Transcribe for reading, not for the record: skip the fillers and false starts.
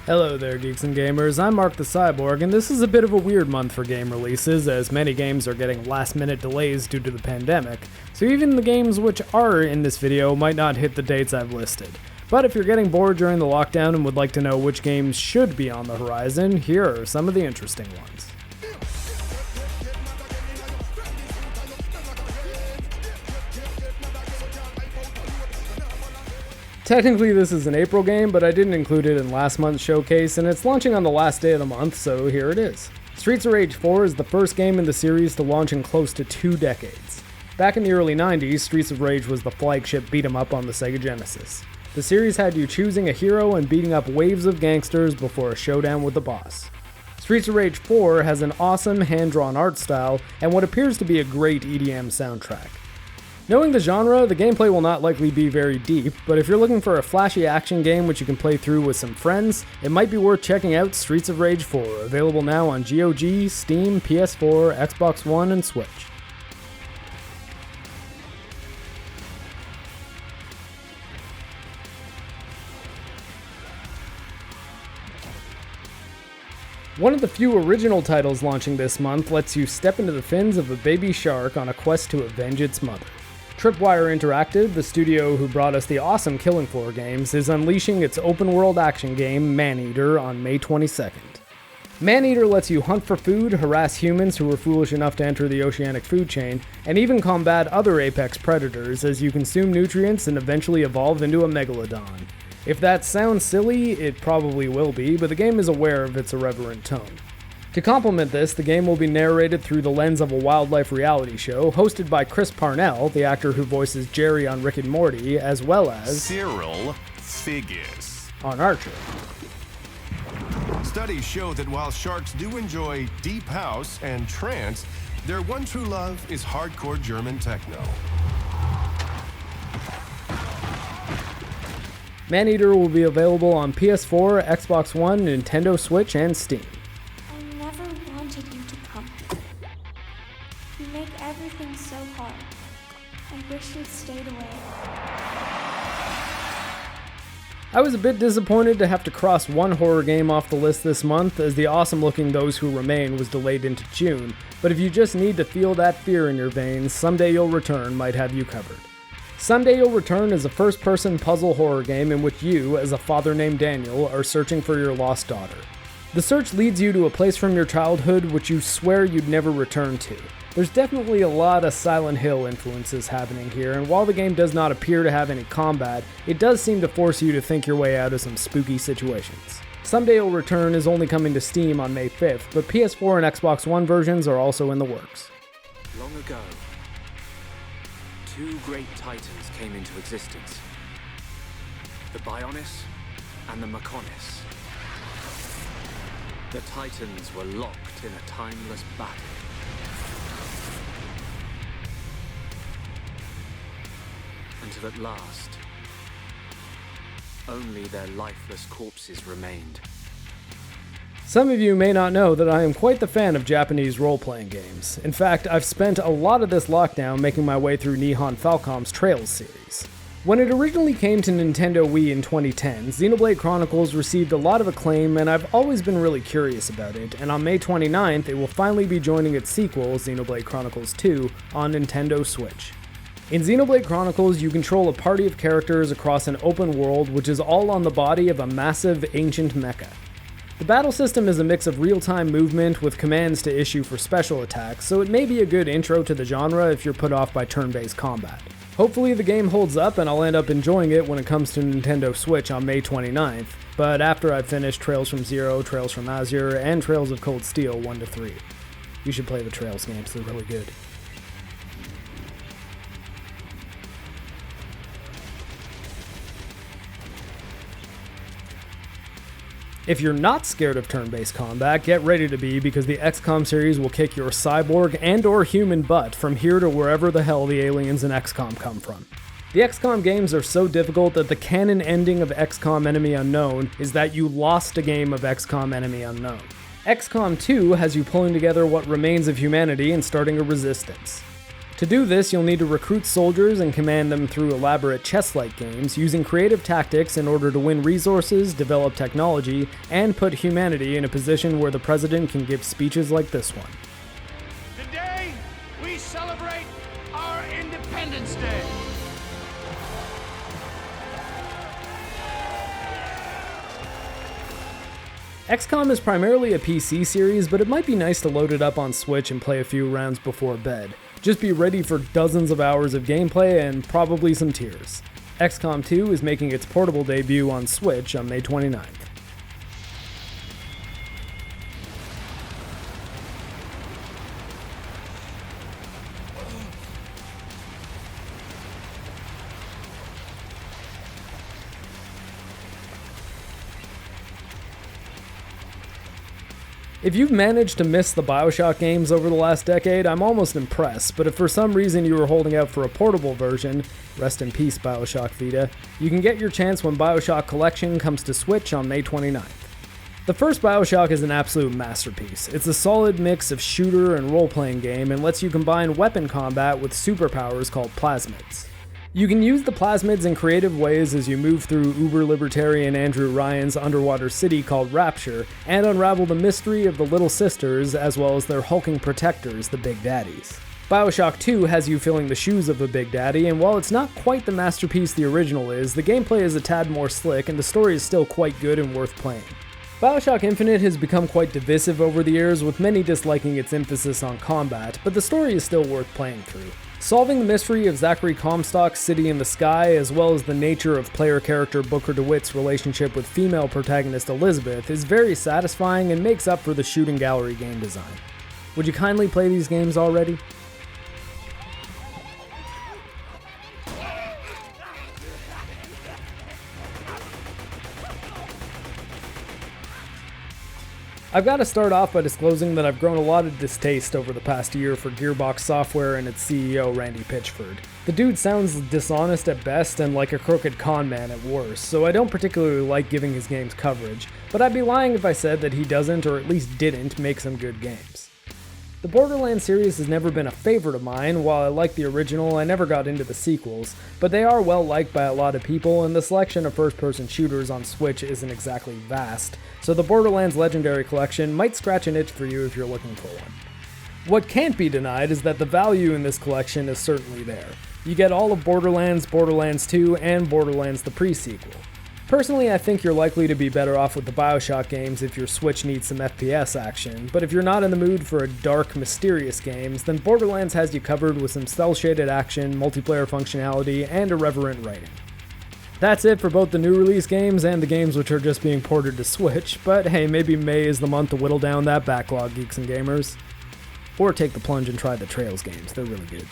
Hello there, Geeks and Gamers. I'm MarcTheCyborg, and this is a bit of a weird month for game releases, as many games are getting last-minute delays due to the pandemic, so even the games which are in this video might not hit the dates I've listed. But if you're getting bored during the lockdown and would like to know which games should be on the horizon, here are some of the interesting ones. Technically this is an April game, but I didn't include it in last month's showcase, and it's launching on the last day of the month, so here it is. Streets of Rage 4 is the first game in the series to launch in close to 2 decades. Back in the early 90s, Streets of Rage was the flagship beat-em-up on the Sega Genesis. The series had you choosing a hero and beating up waves of gangsters before a showdown with the boss. Streets of Rage 4 has an awesome hand-drawn art style and what appears to be a great EDM soundtrack. Knowing the genre, the gameplay will not likely be very deep, but if you're looking for a flashy action game which you can play through with some friends, it might be worth checking out Streets of Rage 4, available now on GOG, Steam, PS4, Xbox One, and Switch. One of the few original titles launching this month lets you step into the fins of a baby shark on a quest to avenge its mother. Tripwire Interactive, the studio who brought us the awesome Killing Floor games, is unleashing its open-world action game, Maneater, on May 22nd. Maneater lets you hunt for food, harass humans who were foolish enough to enter the oceanic food chain, and even combat other apex predators as you consume nutrients and eventually evolve into a megalodon. If that sounds silly, it probably will be, but the game is aware of its irreverent tone. To complement this, the game will be narrated through the lens of a wildlife reality show, hosted by Chris Parnell, the actor who voices Jerry on Rick and Morty, as well as Cyril Figgis on Archer. Studies show that while sharks do enjoy deep house and trance, their one true love is hardcore German techno. Maneater will be available on PS4, Xbox One, Nintendo Switch, and Steam. I never wanted you to come. You make everything so hard. I wish you'd stayed away. I was a bit disappointed to have to cross one horror game off the list this month, as the awesome-looking Those Who Remain was delayed into June, but if you just need to feel that fear in your veins, Someday You'll Return might have you covered. Someday You'll Return is a first-person puzzle horror game in which you, as a father named Daniel, are searching for your lost daughter. The search leads you to a place from your childhood which you swear you'd never return to. There's definitely a lot of Silent Hill influences happening here, and while the game does not appear to have any combat, it does seem to force you to think your way out of some spooky situations. Someday You'll Return is only coming to Steam on May 5th, but PS4 and Xbox One versions are also in the works. Long ago, 2 great titans came into existence. The Bionis and the Mechonis. The titans were locked in a timeless battle. Until at last, only their lifeless corpses remained. Some of you may not know that I am quite the fan of Japanese role-playing games. In fact, I've spent a lot of this lockdown making my way through Nihon Falcom's Trails series. When it originally came to Nintendo Wii in 2010, Xenoblade Chronicles received a lot of acclaim, and I've always been really curious about it, and on May 29th it will finally be joining its sequel, Xenoblade Chronicles 2, on Nintendo Switch. In Xenoblade Chronicles, you control a party of characters across an open world which is all on the body of a massive ancient mecha. The battle system is a mix of real-time movement with commands to issue for special attacks, so it may be a good intro to the genre if you're put off by turn-based combat. Hopefully the game holds up and I'll end up enjoying it when it comes to Nintendo Switch on May 29th, but after I've finished Trails from Zero, Trails from Azure, and Trails of Cold Steel 1-3. You should play the Trails games, they're really good. If you're not scared of turn-based combat, get ready to be, because the XCOM series will kick your cyborg and or human butt from here to wherever the hell the aliens in XCOM come from. The XCOM games are so difficult that the canon ending of XCOM Enemy Unknown is that you lost a game of XCOM Enemy Unknown. XCOM 2 has you pulling together what remains of humanity and starting a resistance. To do this, you'll need to recruit soldiers and command them through elaborate chess-like games, using creative tactics in order to win resources, develop technology, and put humanity in a position where the president can give speeches like this one. Today, we celebrate our Independence Day. XCOM is primarily a PC series, but it might be nice to load it up on Switch and play a few rounds before bed. Just be ready for dozens of hours of gameplay and probably some tears. XCOM 2 is making its portable debut on Switch on May 29th. If you've managed to miss the Bioshock games over the last decade, I'm almost impressed, but if for some reason you were holding out for a portable version, rest in peace Bioshock Vita, you can get your chance when Bioshock Collection comes to Switch on May 29th. The first Bioshock is an absolute masterpiece. It's a solid mix of shooter and role-playing game and lets you combine weapon combat with superpowers called plasmids. You can use the plasmids in creative ways as you move through uber-libertarian Andrew Ryan's underwater city called Rapture, and unravel the mystery of the Little Sisters as well as their hulking protectors, the Big Daddies. Bioshock 2 has you filling the shoes of the Big Daddy, and while it's not quite the masterpiece the original is, the gameplay is a tad more slick and the story is still quite good and worth playing. Bioshock Infinite has become quite divisive over the years, with many disliking its emphasis on combat, but the story is still worth playing through. Solving the mystery of Zachary Comstock's City in the Sky, as well as the nature of player character Booker DeWitt's relationship with female protagonist Elizabeth, is very satisfying and makes up for the shooting gallery game design. Would you kindly play these games already? I've got to start off by disclosing that I've grown a lot of distaste over the past year for Gearbox Software and its CEO, Randy Pitchford. The dude sounds dishonest at best and like a crooked con man at worst, so I don't particularly like giving his games coverage, but I'd be lying if I said that he doesn't, or at least didn't, make some good games. The Borderlands series has never been a favorite of mine. While I like the original, I never got into the sequels, but they are well liked by a lot of people, and the selection of first-person shooters on Switch isn't exactly vast, so the Borderlands Legendary Collection might scratch an itch for you if you're looking for one. What can't be denied is that the value in this collection is certainly there. You get all of Borderlands, Borderlands 2, and Borderlands the pre-sequel. Personally, I think you're likely to be better off with the Bioshock games if your Switch needs some FPS action, but if you're not in the mood for a dark, mysterious games, then Borderlands has you covered with some cel-shaded action, multiplayer functionality, and irreverent writing. That's it for both the new release games and the games which are just being ported to Switch, but hey, maybe May is the month to whittle down that backlog, geeks and gamers. Or take the plunge and try the Trails games, they're really good.